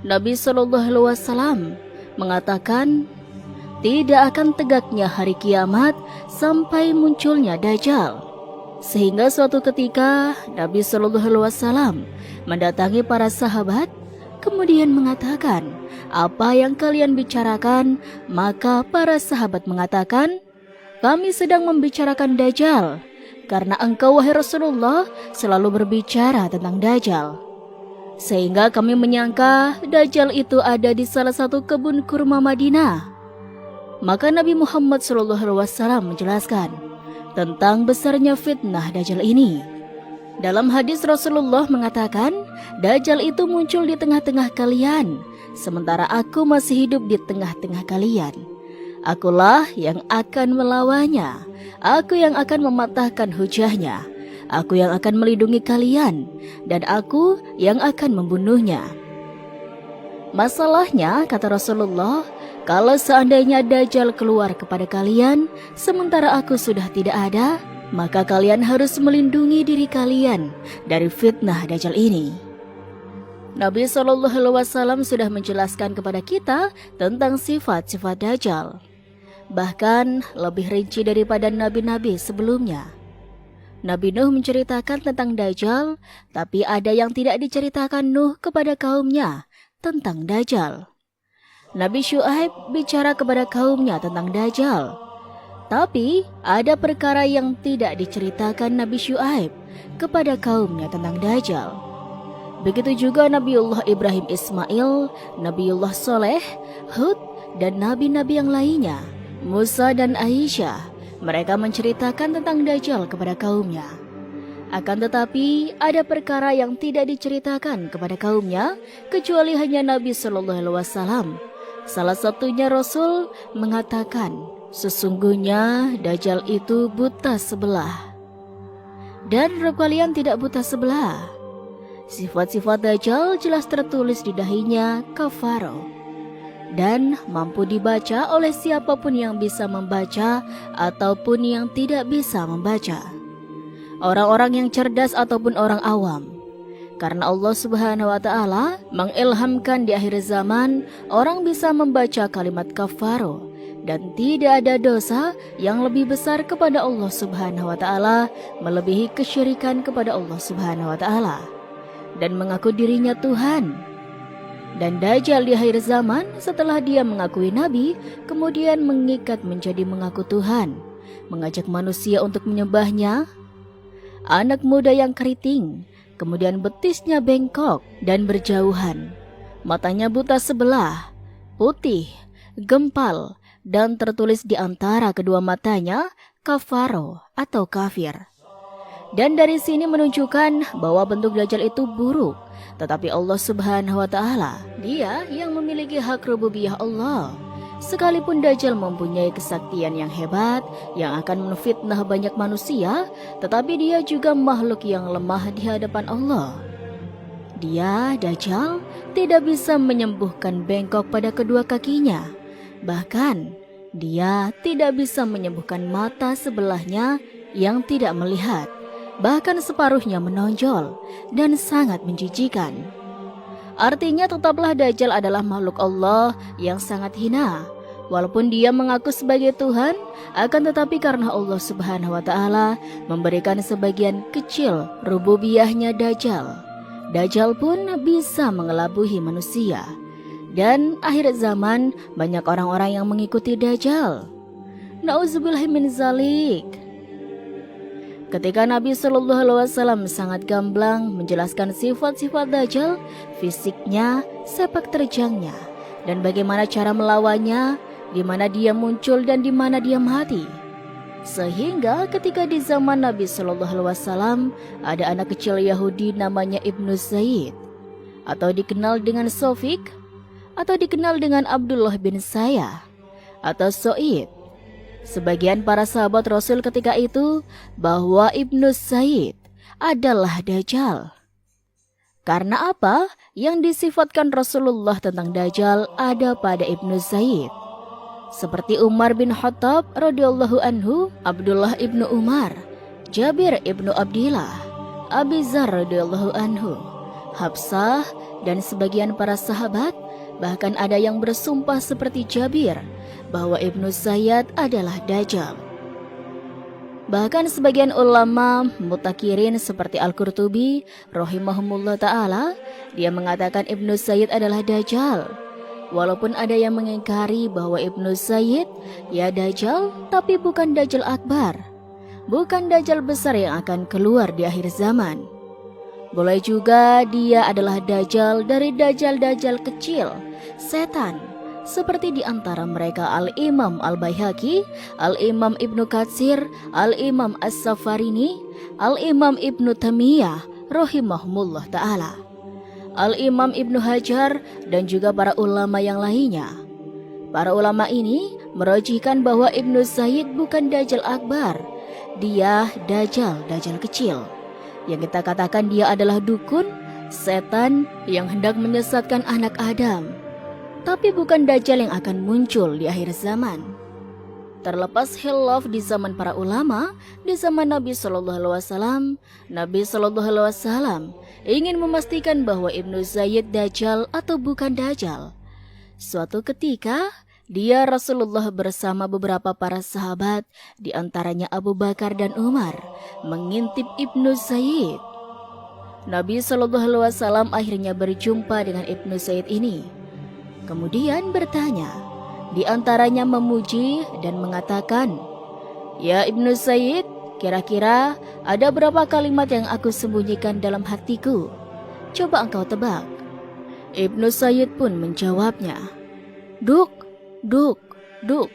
Nabi Shallallahu Alaihi Wasallam mengatakan, tidak akan tegaknya hari kiamat sampai munculnya Dajjal. Sehingga suatu ketika Nabi Shallallahu Alaihi Wasallam mendatangi para sahabat, kemudian mengatakan, apa yang kalian bicarakan? Maka para sahabat mengatakan, kami sedang membicarakan Dajjal, karena engkau wahai Rasulullah selalu berbicara tentang Dajjal. Sehingga kami menyangka Dajjal itu ada di salah satu kebun kurma Madinah. Maka Nabi Muhammad SAW menjelaskan tentang besarnya fitnah Dajjal ini. Dalam hadis Rasulullah mengatakan, Dajjal itu muncul di tengah-tengah kalian, sementara aku masih hidup di tengah-tengah kalian. Akulah yang akan melawannya, aku yang akan mematahkan hujahnya, aku yang akan melindungi kalian, dan aku yang akan membunuhnya. Masalahnya, kata Rasulullah, kalau seandainya Dajjal keluar kepada kalian, sementara aku sudah tidak ada, maka kalian harus melindungi diri kalian dari fitnah Dajjal ini. Nabi SAW sudah menjelaskan kepada kita tentang sifat-sifat Dajjal. Bahkan lebih rinci daripada nabi-nabi sebelumnya. Nabi Nuh menceritakan tentang Dajjal, tapi ada yang tidak diceritakan Nuh kepada kaumnya tentang Dajjal. Nabi Syuaib bicara kepada kaumnya tentang Dajjal, tapi ada perkara yang tidak diceritakan Nabi Syuaib kepada kaumnya tentang Dajjal. Begitu juga Nabiullah Ibrahim Ismail, Nabiullah Soleh, Hud, dan nabi-nabi yang lainnya, Musa dan Aisyah, mereka menceritakan tentang Dajjal kepada kaumnya. Akan tetapi ada perkara yang tidak diceritakan kepada kaumnya, kecuali hanya Nabi Shallallahu Alaihi Wasallam. Salah satunya Rasul mengatakan, sesungguhnya Dajjal itu buta sebelah, dan Rabb kalian tidak buta sebelah. Sifat-sifat Dajjal jelas tertulis di dahinya kafaro, dan mampu dibaca oleh siapapun yang bisa membaca ataupun yang tidak bisa membaca, orang-orang yang cerdas ataupun orang awam. Karena Allah Subhanahu wa Ta'ala mengilhamkan di akhir zaman orang bisa membaca kalimat kafaro, dan tidak ada dosa yang lebih besar kepada Allah Subhanahu wa Ta'ala melebihi kesyirikan kepada Allah Subhanahu wa Ta'ala dan mengaku dirinya Tuhan. Dan Dajjal di akhir zaman setelah dia mengakui nabi, kemudian mengikat menjadi mengaku Tuhan, mengajak manusia untuk menyembahnya. Anak muda yang keriting, kemudian betisnya bengkok dan berjauhan, matanya buta sebelah, putih, gempal, dan tertulis di antara kedua matanya kafaro atau kafir. Dan dari sini menunjukkan bahwa bentuk Dajjal itu buruk, tetapi Allah Subhanahu wa Ta'ala, Dia yang memiliki hak rububiyah Allah. Sekalipun Dajjal mempunyai kesaktian yang hebat yang akan menfitnah banyak manusia, tetapi dia juga makhluk yang lemah di hadapan Allah. Dia, Dajjal, tidak bisa menyembuhkan bengkok pada kedua kakinya. Bahkan, dia tidak bisa menyembuhkan mata sebelahnya yang tidak melihat. Bahkan separuhnya menonjol dan sangat menjijikan. Artinya tetaplah Dajjal adalah makhluk Allah yang sangat hina. Walaupun dia mengaku sebagai Tuhan, akan tetapi karena Allah Subhanahu wa Ta'ala memberikan sebagian kecil rububiyahnya Dajjal, Dajjal pun bisa mengelabuhi manusia. Dan akhir zaman banyak orang-orang yang mengikuti Dajjal. Nauzubillahi min zalik. Ketika Nabi Shallallahu Alaihi Wasallam sangat gamblang menjelaskan sifat-sifat Dajjal, fisiknya, sepak terjangnya, dan bagaimana cara melawannya, di mana dia muncul dan di mana dia mati. Sehingga ketika di zaman Nabi Shallallahu Alaihi Wasallam ada anak kecil Yahudi namanya Ibnu Zaid, atau dikenal dengan Sofik, atau dikenal dengan Abdullah bin Saya, atau Soid. Sebagian para sahabat Rasul ketika itu bahwa Ibnu Zaid adalah Dajjal. Karena apa? Yang disifatkan Rasulullah tentang Dajjal ada pada Ibnu Zaid. Seperti Umar bin Khattab radhiyallahu anhu, Abdullah ibnu Umar, Jabir ibnu Abdillah, Abi Dzar radhiyallahu anhu, Hafsah, dan sebagian para sahabat, bahkan ada yang bersumpah seperti Jabir bahwa Ibnu Sayyad adalah Dajjal. Bahkan sebagian ulama mutakirin seperti Al-Qurtubi rahimahumullah ta'ala, dia mengatakan Ibnu Sayyid adalah Dajjal. Walaupun ada yang mengingkari bahwa Ibnu Sayyid ya Dajjal, tapi bukan Dajjal Akbar, bukan Dajjal besar yang akan keluar di akhir zaman. Boleh juga dia adalah Dajjal dari Dajjal-Dajjal kecil, setan, seperti di antara mereka Al-Imam Al-Baihaqi, Al-Imam Ibnu Katsir, Al-Imam As-Safarini, Al-Imam Ibnu Taimiyah rahimahumullah ta'ala, Al-Imam Ibnu Hajar, dan juga para ulama yang lainnya. Para ulama ini merajihkan bahwa Ibnu Sayyid bukan Dajjal Akbar, dia Dajjal kecil. Yang kita katakan dia adalah dukun, setan yang hendak menyesatkan anak Adam, tapi bukan Dajjal yang akan muncul di akhir zaman. Terlepas khilaf di zaman para ulama, di zaman Nabi SAW, Nabi SAW ingin memastikan bahwa Ibnu Sayyid Dajjal atau bukan Dajjal. Suatu ketika, dia Rasulullah bersama beberapa para sahabat, di antaranya Abu Bakar dan Umar, mengintip Ibnu Sayyid. Nabi SAW akhirnya berjumpa dengan Ibnu Sayyid ini. Kemudian bertanya, di antaranya memuji dan mengatakan, "Ya Ibnu Sayyid, kira-kira ada berapa kalimat yang aku sembunyikan dalam hatiku? Coba engkau tebak." Ibnu Sayyid pun menjawabnya, "Duk, duk, duk."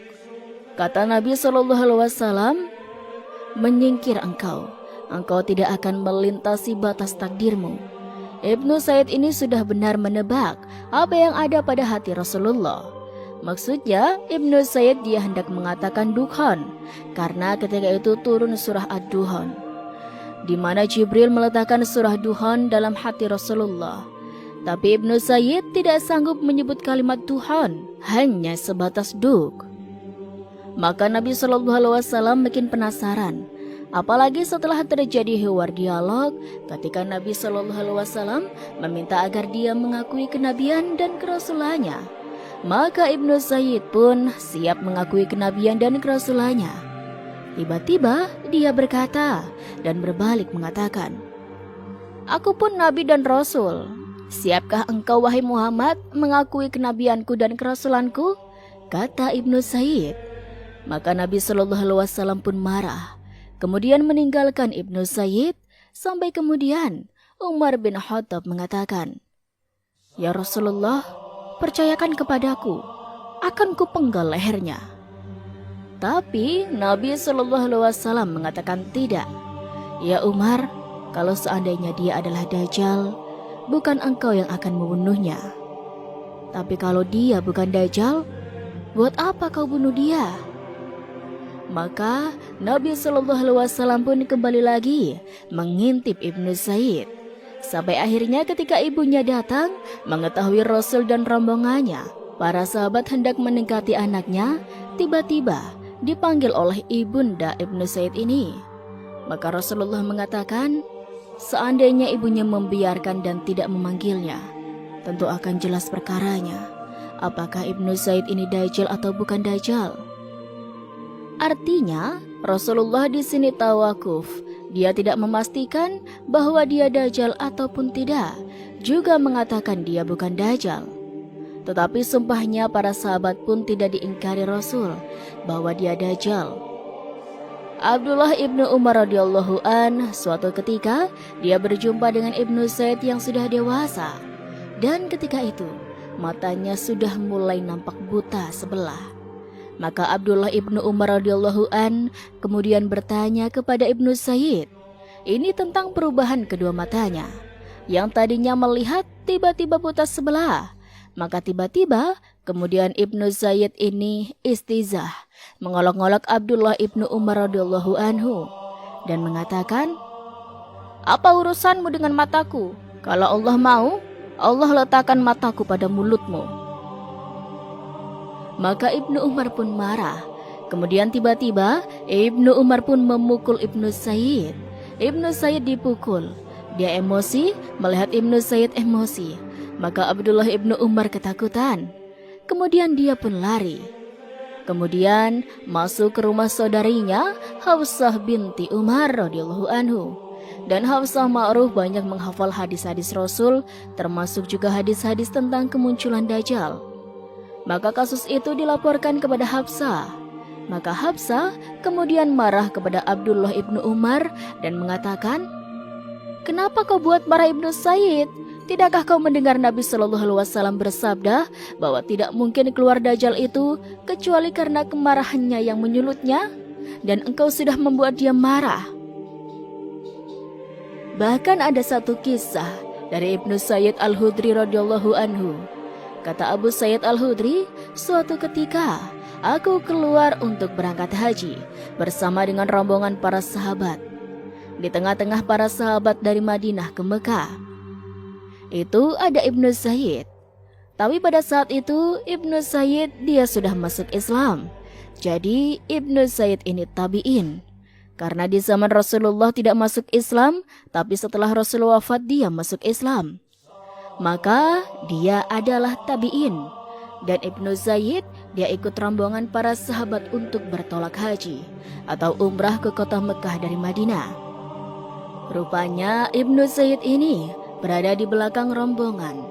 Kata Nabi SAW, "Menyingkir engkau tidak akan melintasi batas takdirmu." Ibnu Sayyid ini sudah benar menebak apa yang ada pada hati Rasulullah. Maksudnya, Ibnu Sayyid dia hendak mengatakan Dukhan, karena ketika itu turun surah Ad-Dukhan, di mana Jibril meletakkan surah Dukhan dalam hati Rasulullah. Tapi Ibnu Sayyid tidak sanggup menyebut kalimat Dukhan, hanya sebatas duk. Maka Nabi SAW makin penasaran, apalagi setelah terjadi hewar dialog ketika Nabi SAW meminta agar dia mengakui kenabian dan kerasulannya. Maka Ibnu Sayyid pun siap mengakui kenabian dan kerasulannya. Tiba-tiba dia berkata dan berbalik mengatakan, "Aku pun Nabi dan Rasul. Siapkah engkau wahai Muhammad mengakui kenabianku dan kerasulanku?" Kata Ibnu Sayyid. Maka Nabi SAW pun marah, kemudian meninggalkan Ibnu Sayyid. Sampai kemudian Umar bin Khattab mengatakan, "Ya Rasulullah, percayakan kepadaku, akan kupenggal lehernya." Tapi Nabi SAW mengatakan tidak. "Ya Umar, kalau seandainya dia adalah Dajjal, bukan engkau yang akan membunuhnya. Tapi kalau dia bukan Dajjal, buat apa kau bunuh dia?" Maka Nabi SAW pun kembali lagi mengintip Ibnu Sayyid. Sampai akhirnya ketika ibunya datang mengetahui Rasul dan rombongannya, para sahabat hendak mendekati anaknya, tiba-tiba dipanggil oleh ibunda Ibnu Sayyid ini. Maka Rasulullah mengatakan, seandainya ibunya membiarkan dan tidak memanggilnya, tentu akan jelas perkaranya, apakah Ibnu Sayyid ini Dajjal atau bukan Dajjal. Artinya, Rasulullah di sini tawakuf. Dia tidak memastikan bahwa dia Dajjal ataupun tidak, juga mengatakan dia bukan Dajjal. Tetapi sumpahnya para sahabat pun tidak diingkari Rasul bahwa dia Dajjal. Abdullah ibnu Umar radhiyallahu an, suatu ketika dia berjumpa dengan Ibnu Sayyid yang sudah dewasa, dan ketika itu matanya sudah mulai nampak buta sebelah. Maka Abdullah ibnu Umar radhiyallahu an kemudian bertanya kepada Ibnu Sayyid ini tentang perubahan kedua matanya. Yang tadinya melihat tiba-tiba buta sebelah. Maka tiba-tiba kemudian Ibnu Sayyid ini istizah mengolok-olok Abdullah ibnu Umar radhiyallahu anhu dan mengatakan, "Apa urusanmu dengan mataku? Kalau Allah mau, Allah letakkan mataku pada mulutmu." Maka Ibnu Umar pun marah. Kemudian tiba-tiba Ibnu Umar pun memukul Ibnu Sayyid. Ibnu Sayyid dipukul Dia emosi melihat Ibnu Zaid emosi. Maka Abdullah ibnu Umar ketakutan. Kemudian dia pun lari. Kemudian masuk ke rumah saudarinya Hafsah binti Umar radhiyallahu anhu. Dan Hafsah ma'ruf banyak menghafal hadis-hadis Rasul, termasuk juga hadis-hadis tentang kemunculan Dajjal. Maka kasus itu dilaporkan kepada Hafsah. Maka Hafsah kemudian marah kepada Abdullah ibnu Umar dan mengatakan, "Kenapa kau buat marah Ibnu Zaid? Tidakkah kau mendengar Nabi Shallallahu Alaihi Wasallam bersabda bahwa tidak mungkin keluar Dajjal itu kecuali karena kemarahannya yang menyulutnya? Dan engkau sudah membuat dia marah." Bahkan ada satu kisah dari Ibnu Sayyid Al-Hudri radhiyallahu anhu. Kata Abu Sayyid Al-Hudri, suatu ketika aku keluar untuk berangkat haji bersama dengan rombongan para sahabat. Di tengah-tengah para sahabat dari Madinah ke Mekah, itu ada Ibnu Zaid. Tapi pada saat itu Ibnu Zaid dia sudah masuk Islam. Jadi Ibnu Zaid ini tabi'in. Karena di zaman Rasulullah tidak masuk Islam, tapi setelah Rasulullah wafat dia masuk Islam. Maka dia adalah tabi'in. Dan Ibnu Zaid dia ikut rombongan para sahabat untuk bertolak haji atau umrah ke kota Mekah dari Madinah. Rupanya Ibnu Zaid ini berada di belakang rombongan.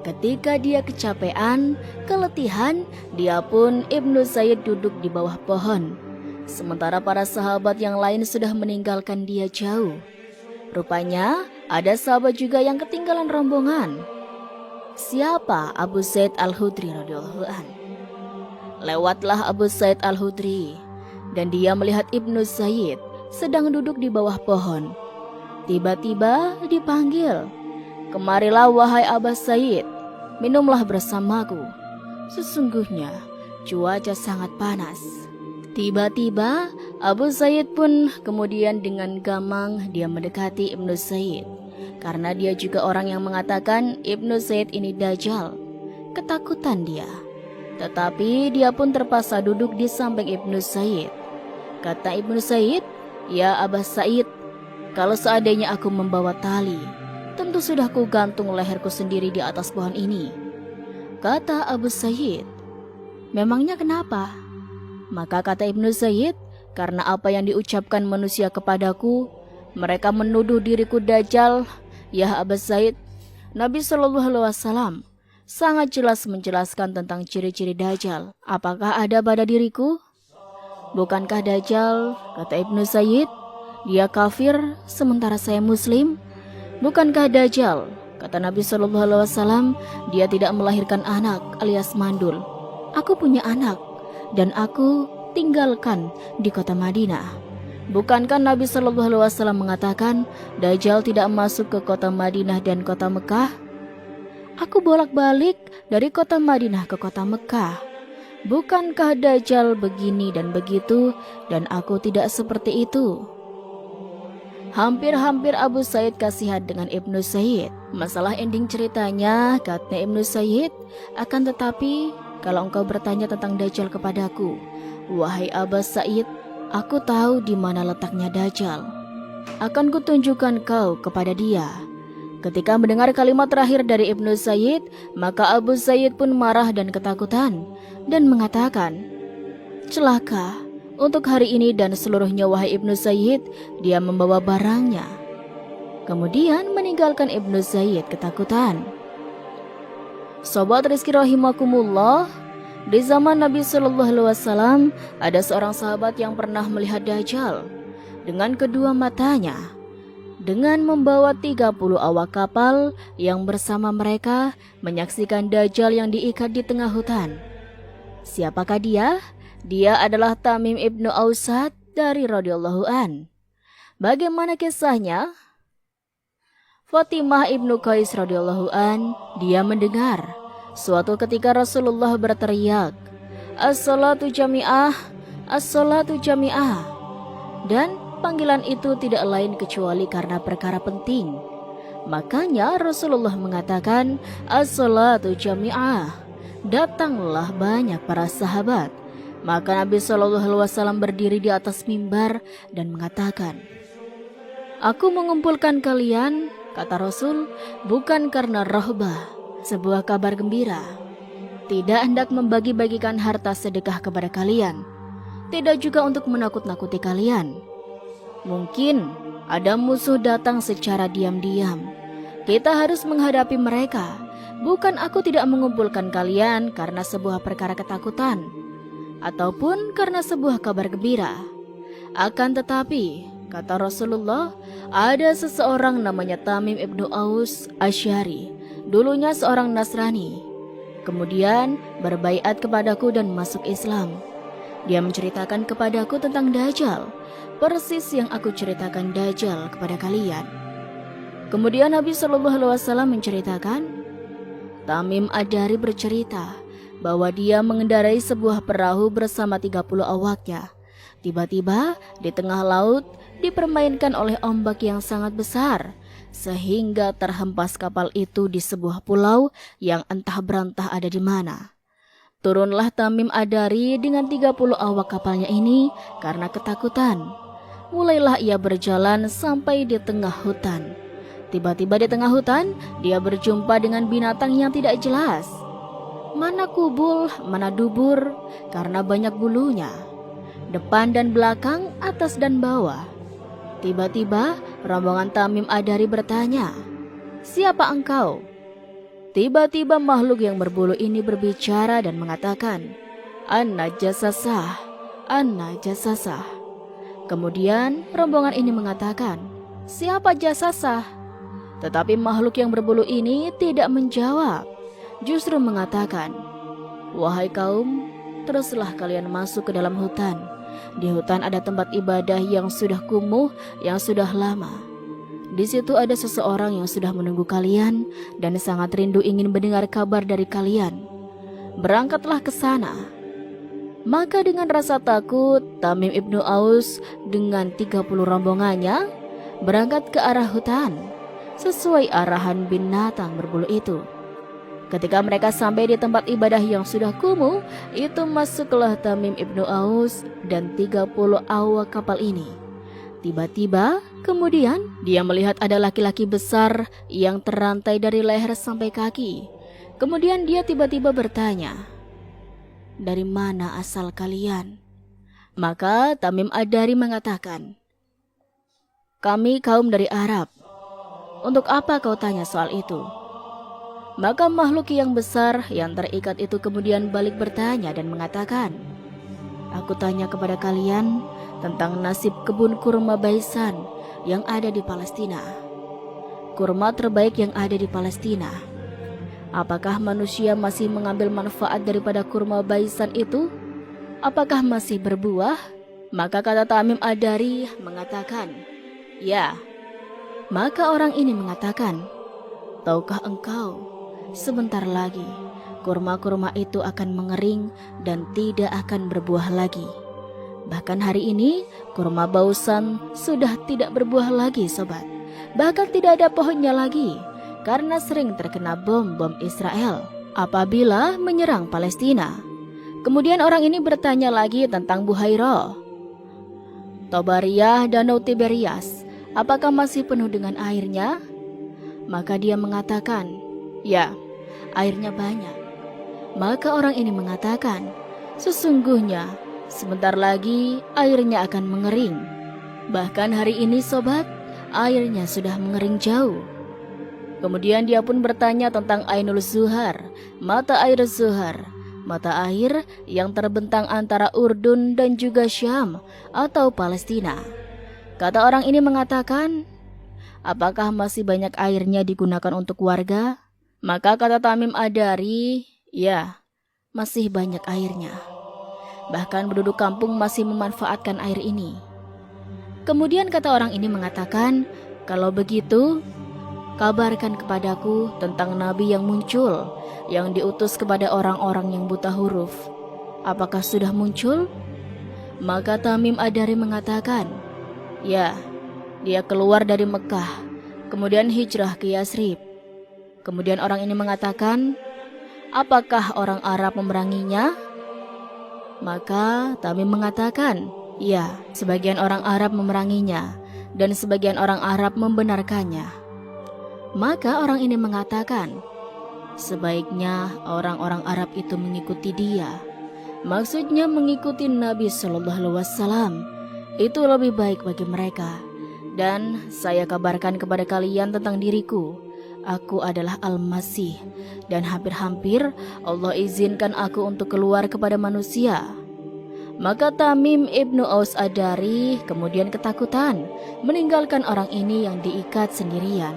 Ketika dia kecapean, keletihan, dia pun Ibnu Zaid duduk di bawah pohon. Sementara para sahabat yang lain sudah meninggalkan dia jauh. Rupanya ada sahabat juga yang ketinggalan rombongan. Siapa? Abu Said Al-Hudri radhiyallahu an. Lewatlah Abu Said Al-Hudri dan dia melihat Ibnu Zaid sedang duduk di bawah pohon. Tiba-tiba dipanggil, "Kemarilah wahai Abu Said, minumlah bersamaku. Sesungguhnya cuaca sangat panas." Tiba-tiba Abu Said pun kemudian dengan gamang dia mendekati Ibnu Zaid. Karena dia juga orang yang mengatakan Ibnu Zaid ini Dajjal. Ketakutan dia. Tetapi dia pun terpaksa duduk di samping Ibnu Zaid. Kata Ibnu Zaid, "Ya Abu Said, kalau seandainya aku membawa tali, tentu sudah ku gantung leherku sendiri di atas pohon ini." Kata Abu Said, "Memangnya kenapa?" Maka kata Ibnu Zaid, "Karena apa yang diucapkan manusia kepadaku, mereka menuduh diriku Dajjal." Ya Abu Zaid, Nabi Shallallahu Alaihi Wasallam sangat jelas menjelaskan tentang ciri-ciri Dajjal. Apakah ada pada diriku? Bukankah Dajjal, kata Ibnu Zaid, dia kafir sementara saya muslim? Bukankah Dajjal, kata Nabi Shallallahu Alaihi Wasallam, dia tidak melahirkan anak alias mandul. Aku punya anak dan aku tinggalkan di kota Madinah. Bukankah Nabi Shallallahu Alaihi Wasallam mengatakan Dajjal tidak masuk ke kota Madinah dan kota Mekah? Aku bolak-balik dari kota Madinah ke kota Mekah. Bukankah Dajjal begini dan begitu dan aku tidak seperti itu? Hampir-hampir Abu Said kasihan dengan Ibnu Zaid. Masalah ending ceritanya, kata Ibnu Zaid, akan tetapi kalau engkau bertanya tentang Dajjal kepadaku, wahai Abu Said, aku tahu di mana letaknya Dajjal. Akan kutunjukkan kau kepada dia. Ketika mendengar kalimat terakhir dari Ibnu Zaid, maka Abu Zaid pun marah dan ketakutan dan mengatakan, "Celaka untuk hari ini dan seluruhnya wahai Ibnu Zaid, dia membawa barangnya." Kemudian meninggalkan Ibnu Zaid ketakutan. Sobat Rizki rahimakumullah, di zaman Nabi Shallallahu Alaihi Wasallam ada seorang sahabat yang pernah melihat Dajjal dengan kedua matanya, dengan membawa 30 awak kapal yang bersama mereka menyaksikan Dajjal yang diikat di tengah hutan. Siapakah dia? Dia adalah Tamim ibnu Ausad dari radhiyallahu an. Bagaimana kisahnya? Fatimah ibnu Qais radhiyallahu an, dia mendengar suatu ketika Rasulullah berteriak, "As-salatu jami'ah, as-salatu jami'ah." Dan panggilan itu tidak lain kecuali karena perkara penting. Makanya Rasulullah mengatakan, "As-salatu jami'ah." Datanglah banyak para sahabat. Maka Nabi Shallallahu Alaihi Wasallam berdiri di atas mimbar dan mengatakan, "Aku mengumpulkan kalian kata Rasul, bukan karena rahbah, sebuah kabar gembira. Tidak hendak membagi-bagikan harta sedekah kepada kalian. Tidak juga untuk menakut-nakuti kalian. Mungkin ada musuh datang secara diam-diam. Kita harus menghadapi mereka. Bukan aku tidak mengumpulkan kalian karena sebuah perkara ketakutan, ataupun karena sebuah kabar gembira. Akan tetapi, kata Rasulullah, ada seseorang namanya Tamim ibnu Aus Asy'ari. Dulunya seorang Nasrani. Kemudian berbaiat kepadaku dan masuk Islam. Dia menceritakan kepadaku tentang Dajjal, persis yang aku ceritakan Dajjal kepada kalian. Kemudian Nabi SAW menceritakan, Tamim Ad-Dari bercerita bahwa dia mengendarai sebuah perahu bersama 30 awaknya. Tiba-tiba di tengah laut dipermainkan oleh ombak yang sangat besar, sehingga terhempas kapal itu di sebuah pulau yang entah berantah ada di mana. Turunlah Tamim Ad-Dari dengan 30 awak kapalnya ini karena ketakutan. Mulailah ia berjalan sampai di tengah hutan. Tiba-tiba di tengah hutan, dia berjumpa dengan binatang yang tidak jelas. Mana kubul, mana dubur, karena banyak bulunya. Depan dan belakang, atas dan bawah. Tiba-tiba, rombongan Tamim Ad-Dari bertanya, "Siapa engkau?" Tiba-tiba makhluk yang berbulu ini berbicara dan mengatakan, "Ana Jasasah, Ana Jasasah." Kemudian, rombongan ini mengatakan, "Siapa Jasasah?" Tetapi makhluk yang berbulu ini tidak menjawab, justru mengatakan, "Wahai kaum, teruslah kalian masuk ke dalam hutan. Di hutan ada tempat ibadah yang sudah kumuh, yang sudah lama. Di situ ada seseorang yang sudah menunggu kalian dan sangat rindu ingin mendengar kabar dari kalian. Berangkatlah ke sana." Maka dengan rasa takut, Tamim ibnu Aus dengan 30 rombongannya berangkat ke arah hutan, sesuai arahan binatang berbulu itu. Ketika mereka sampai di tempat ibadah yang sudah kumuh, itu masuklah Tamim ibnu Aus dan 30 awak kapal ini. Tiba-tiba, kemudian dia melihat ada laki-laki besar yang terantai dari leher sampai kaki. Kemudian dia tiba-tiba bertanya, "Dari mana asal kalian?" Maka Tamim Ad-Dari mengatakan, "Kami kaum dari Arab." "Untuk apa kau tanya soal itu?" Maka makhluk yang besar yang terikat itu kemudian balik bertanya dan mengatakan, "Aku tanya kepada kalian tentang nasib kebun kurma Baisan yang ada di Palestina. Kurma terbaik yang ada di Palestina. Apakah manusia masih mengambil manfaat daripada kurma Baisan itu? Apakah masih berbuah?" Maka kata Tamim Ad-Dari mengatakan, "Ya." Maka orang ini mengatakan, "Tahukah engkau, sebentar lagi kurma-kurma itu akan mengering dan tidak akan berbuah lagi. Bahkan hari ini kurma Baisan sudah tidak berbuah lagi, sobat. Bahkan tidak ada pohonnya lagi karena sering terkena bom Israel apabila menyerang Palestina." Kemudian orang ini bertanya lagi tentang Buhairah, Tobariyah, Danau Tiberias, apakah masih penuh dengan airnya? Maka dia mengatakan, "Ya, airnya banyak." Maka orang ini mengatakan, "Sesungguhnya sebentar lagi airnya akan mengering. Bahkan hari ini, sobat, airnya sudah mengering jauh." Kemudian dia pun bertanya tentang Ainul Zuhar, mata air Zuhar, mata air yang terbentang antara Urdun dan juga Syam atau Palestina. Kata orang ini mengatakan, "Apakah masih banyak airnya digunakan untuk warga?" Maka kata Tamim Ad-Dari, "Ya, masih banyak airnya. Bahkan penduduk kampung masih memanfaatkan air ini." Kemudian kata orang ini mengatakan, "Kalau begitu, kabarkan kepadaku tentang nabi yang muncul, yang diutus kepada orang-orang yang buta huruf. Apakah sudah muncul?" Maka Tamim Ad-Dari mengatakan, "Ya, dia keluar dari Mekah, kemudian hijrah ke Yasrib." Kemudian orang ini mengatakan, "Apakah orang Arab memeranginya?" Maka Tamim mengatakan, "Ya, sebagian orang Arab memeranginya, dan sebagian orang Arab membenarkannya." Maka orang ini mengatakan, sebaiknya orang-orang Arab itu mengikuti dia. Maksudnya mengikuti Nabi Shallallahu Alaihi Wasallam. Itu lebih baik bagi mereka. Dan saya kabarkan kepada kalian tentang diriku. Aku adalah Al-Masih. Dan hampir-hampir Allah izinkan aku untuk keluar kepada manusia. Maka Tamim ibnu Aus Ad-Dari kemudian ketakutan meninggalkan orang ini yang diikat sendirian.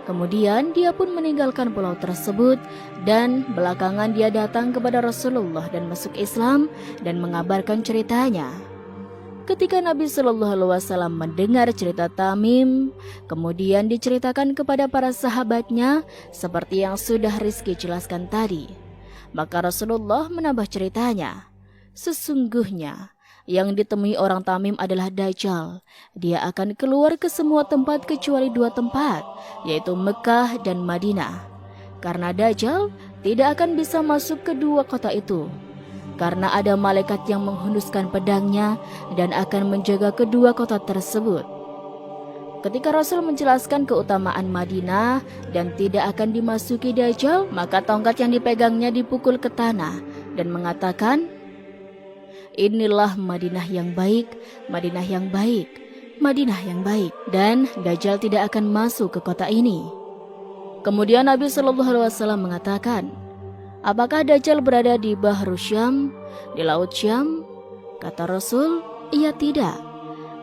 Kemudian dia pun meninggalkan pulau tersebut dan belakangan dia datang kepada Rasulullah dan masuk Islam dan mengabarkan ceritanya. Ketika Nabi Shallallahu Alaihi Wasallam mendengar cerita Tamim, kemudian diceritakan kepada para sahabatnya seperti yang sudah Rizky jelaskan tadi. Maka Rasulullah menambah ceritanya. Sesungguhnya yang ditemui orang Tamim adalah Dajjal. Dia akan keluar ke semua tempat kecuali 2 tempat, yaitu Mekah dan Madinah. Karena Dajjal tidak akan bisa masuk ke 2 kota itu. Karena ada malaikat yang menghunuskan pedangnya dan akan menjaga kedua kota tersebut. Ketika Rasul menjelaskan keutamaan Madinah dan tidak akan dimasuki Dajjal, maka tongkat yang dipegangnya dipukul ke tanah dan mengatakan, inilah Madinah yang baik, Madinah yang baik, Madinah yang baik, dan Dajjal tidak akan masuk ke kota ini. Kemudian Nabi Shallallahu Alaihi Wasallam mengatakan, apakah Dajjal berada di Bahru Syam, di Laut Syam? Kata Rasul, iya tidak.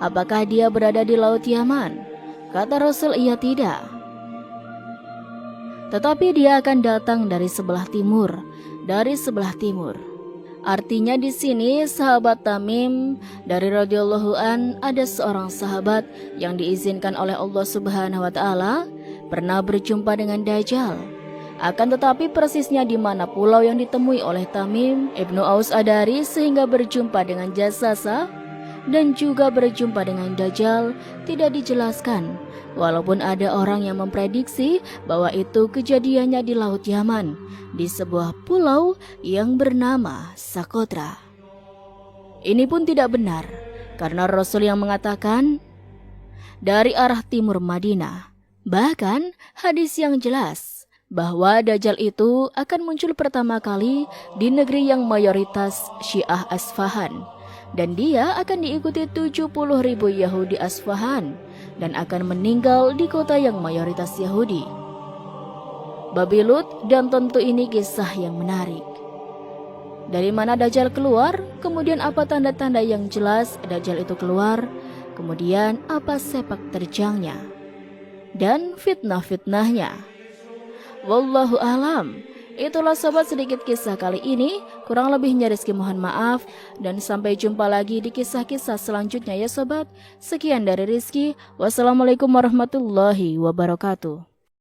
Apakah dia berada di Laut Yaman? Kata Rasul, iya tidak. Tetapi dia akan datang dari sebelah timur, dari sebelah timur. Artinya di sini sahabat Tamim dari radhiyallahu an, ada seorang sahabat yang diizinkan oleh Allah Subhanahu wa taala pernah berjumpa dengan Dajjal. Akan tetapi persisnya di mana pulau yang ditemui oleh Tamim ibnu Aus Ad-Dari sehingga berjumpa dengan Jassasa dan juga berjumpa dengan Dajjal tidak dijelaskan. Walaupun ada orang yang memprediksi bahwa itu kejadiannya di Laut Yaman, di sebuah pulau yang bernama Socotra. Ini pun tidak benar, karena Rasul yang mengatakan dari arah timur Madinah. Bahkan hadis yang jelas bahwa Dajjal itu akan muncul pertama kali di negeri yang mayoritas Syiah Asfahan. Dan dia akan diikuti 70.000 Yahudi Asfahan dan akan meninggal di kota yang mayoritas Yahudi, Babilut. Dan tentu ini kisah yang menarik. Dari mana Dajjal keluar? Kemudian apa tanda-tanda yang jelas Dajjal itu keluar? Kemudian apa sepak terjangnya? Dan fitnah-fitnahnya. Wallahu alam. Itulah sobat sedikit kisah kali ini. Kurang lebihnya Rizky mohon maaf. Dan sampai jumpa lagi di kisah-kisah selanjutnya ya sobat. Sekian dari Rizky. Wassalamualaikum warahmatullahi wabarakatuh.